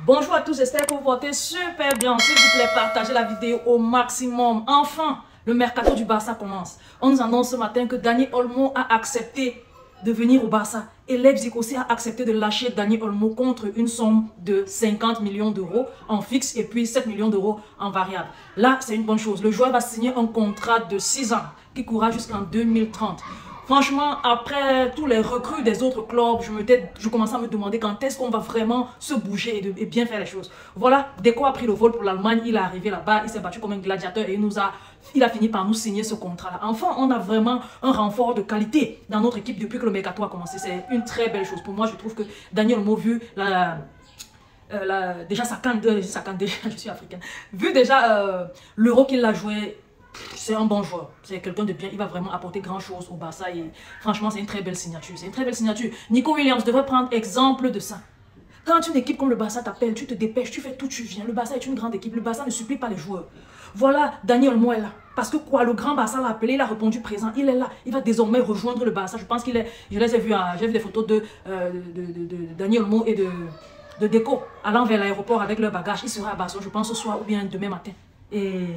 Bonjour à tous, j'espère que vous portez super bien. S'il vous plaît, partagez la vidéo au maximum. Enfin, le mercato du Barça commence. On nous annonce ce matin que Dani Olmo a accepté de venir au Barça. Et Leipzig aussi a accepté de lâcher Dani Olmo contre une somme de 50 millions d'euros en fixe et puis 7 millions d'euros en variable. Là, c'est une bonne chose. Le joueur va signer un contrat de 6 ans qui courra jusqu'en 2030. Franchement, après tous les recrues des autres clubs, je commençais à me demander quand est-ce qu'on va vraiment se bouger et bien faire les choses. Voilà, Deco a pris le vol pour l'Allemagne, il est arrivé là-bas, il s'est battu comme un gladiateur et il a fini par nous signer ce contrat-là. Enfin, on a vraiment un renfort de qualité dans notre équipe depuis que le mercato a commencé. C'est une très belle chose. Pour moi, je trouve que Dani Olmo, vu déjà sa canne, je suis africaine, vu déjà l'euro qu'il a joué, c'est un bon joueur, c'est quelqu'un de bien, il va vraiment apporter grand chose au Barça et franchement c'est une très belle signature, Nico Williams devrait prendre exemple de ça. Quand une équipe comme le Barça t'appelle, tu te dépêches, tu fais tout, tu viens. Le Barça est une grande équipe, le Barça ne supplie pas les joueurs. Voilà, Dani Olmo est là. Parce que quoi, le grand Barça l'a appelé, il a répondu présent, il est là. Il va désormais rejoindre le Barça. Je pense qu'il est, je les ai vus, j'ai vu des photos de Dani Olmo et de Deco allant vers l'aéroport avec leur bagage. Il sera à Barcelone, je pense, ce soir ou bien demain matin. Et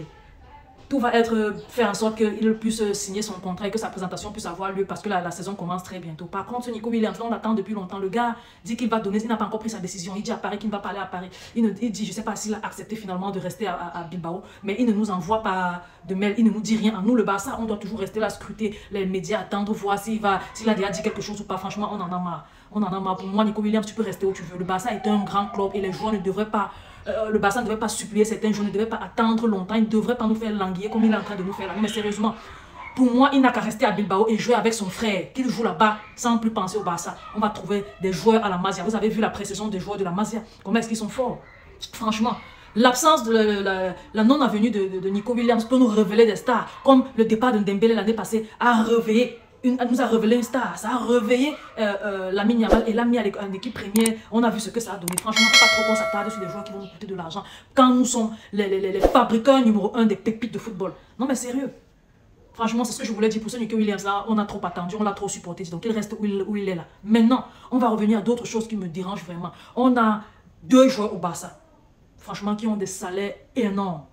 tout va être fait en sorte qu'il puisse signer son contrat et que sa présentation puisse avoir lieu parce que la saison commence très bientôt. Par contre, ce Nico Williams, on l'attend depuis longtemps. Le gars dit qu'il va donner, il n'a pas encore pris sa décision. Il dit à Paris qu'il ne va pas aller à Paris. Il dit, je ne sais pas s'il a accepté finalement de rester à Bilbao, mais il ne nous envoie pas de mail, il ne nous dit rien. En nous, le Barça, on doit toujours rester là, scruter les médias, attendre, voir s'il a déjà dit quelque chose ou pas. Franchement, on en a marre. On en a marre. Pour moi, Nico Williams, tu peux rester où tu veux. Le Barça est un grand club et les joueurs ne devraient pas... le Barça ne devait pas supplier certains joueurs, ne devait pas attendre longtemps, il ne devrait pas nous faire languir comme il est en train de nous faire languir. Mais sérieusement, pour moi, il n'a qu'à rester à Bilbao et jouer avec son frère, qu'il joue là-bas sans plus penser au Barça. On va trouver des joueurs à la Masia. Vous avez vu la pré-saison des joueurs de la Masia, comment est-ce qu'ils sont forts. Franchement, l'absence de la non-avenue de Nico Williams peut nous révéler des stars, comme le départ de Dembélé l'année passée a réveillé. Nous a révélé une star, ça a réveillé Lamine Yamal et l'a mis en équipe première. On a vu ce que ça a donné. Franchement, il ne faut pas trop qu'on s'attarde sur des joueurs qui vont nous coûter de l'argent quand nous sommes les fabricants numéro 1 des pépites de football. Non mais sérieux. Franchement, c'est ce que je voulais dire pour ce Nico Williams là. On a trop attendu, on l'a trop supporté. Donc il reste où il est là. Maintenant, on va revenir à d'autres choses qui me dérangent vraiment. On a deux joueurs au Barça. Franchement, qui ont des salaires énormes.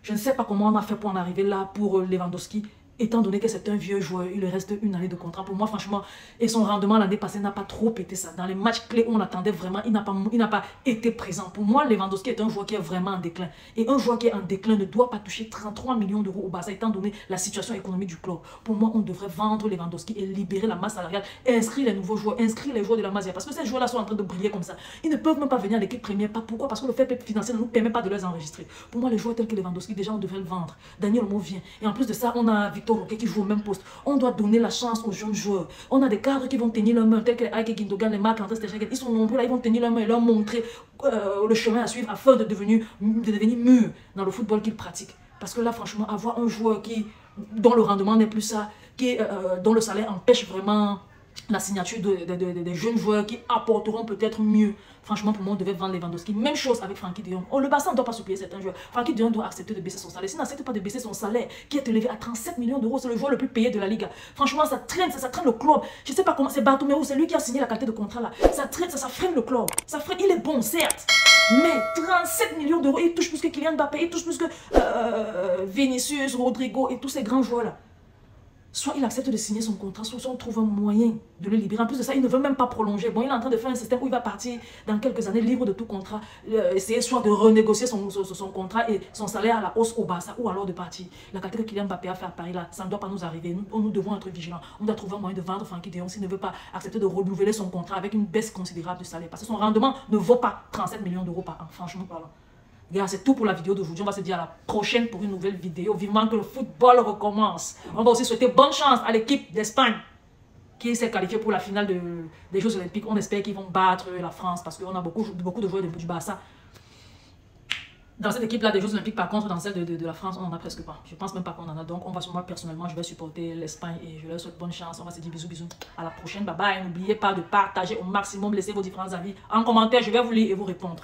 Je ne sais pas comment on a fait pour en arriver là pour Lewandowski. Étant donné que c'est un vieux joueur, il lui reste une année de contrat. Pour moi, franchement, et son rendement l'année passée n'a pas trop pété ça. Dans les matchs clés où on attendait vraiment, il n'a pas été présent. Pour moi, Lewandowski est un joueur qui est vraiment en déclin. Et un joueur qui est en déclin ne doit pas toucher 33 millions d'euros au Barça, étant donné la situation économique du club. Pour moi, on devrait vendre Lewandowski et libérer la masse salariale, inscrire les nouveaux joueurs, inscrire les joueurs de la Masia. Parce que ces joueurs-là sont en train de briller comme ça. Ils ne peuvent même pas venir à l'équipe première. Pourquoi? Parce que le fair-play financier ne nous permet pas de les enregistrer. Pour moi, les joueurs tels que Lewandowski, déjà, on devrait le vendre. Daniel Olmo vient. Et en plus de ça, on a Victor Roque qui joue au même poste. On doit donner la chance aux jeunes joueurs. On a des cadres qui vont tenir leur main, tels que les Ike Gundogan, les Marc André Stegen. Ils sont nombreux là, ils vont tenir leur main et leur montrer le chemin à suivre afin de devenir mûr dans le football qu'ils pratiquent. Parce que là, franchement, avoir un joueur dont le rendement n'est plus ça, dont le salaire empêche vraiment la signature des jeunes joueurs qui apporteront peut-être mieux. Franchement, pour moi, on devait vendre Lewandowski. Même chose avec Frenkie de Jong. Le Barça ne doit pas supplier certains joueurs. Frenkie de Jong doit accepter de baisser son salaire. S'il n'accepte pas de baisser son salaire, qui est élevé à 37 millions d'euros, c'est le joueur le plus payé de la Liga. Franchement, ça traîne le club. Je ne sais pas comment, c'est Bartomeu, c'est lui qui a signé la qualité de contrat là. Ça traîne, ça freine le club. Ça freine, il est bon, certes. Mais 37 millions d'euros, il touche plus que Kylian Mbappé, il touche plus que Vinicius, Rodrigo et tous ces grands joueurs là. Soit il accepte de signer son contrat, soit on trouve un moyen de le libérer. En plus de ça, il ne veut même pas prolonger. Bon, il est en train de faire un système où il va partir dans quelques années libre de tout contrat. Essayer soit de renégocier son contrat et son salaire à la hausse au Barça ou alors de partir. La qualité que Kylian Mbappé a fait à Paris, là, ça ne doit pas nous arriver. Nous devons être vigilants. On doit trouver un moyen de vendre Frenkie de Jong s'il ne veut pas accepter de renouveler son contrat avec une baisse considérable de salaire. Parce que son rendement ne vaut pas 37 millions d'euros par an, franchement parlant. C'est tout pour la vidéo d'aujourd'hui. On va se dire à la prochaine pour une nouvelle vidéo. Vivement que le football recommence. On va aussi souhaiter bonne chance à l'équipe d'Espagne qui s'est qualifiée pour la finale des Jeux Olympiques. On espère qu'ils vont battre la France parce qu'on a beaucoup de joueurs du Barça. Dans cette équipe-là des Jeux Olympiques, par contre, dans celle de la France, on n'en a presque pas. Je pense même pas qu'on en a. Donc, moi, personnellement, je vais supporter l'Espagne et je leur souhaite bonne chance. On va se dire bisous, bisous. À la prochaine. Bye bye. N'oubliez pas de partager au maximum. Laissez vos différents avis en commentaire. Je vais vous lire et vous répondre.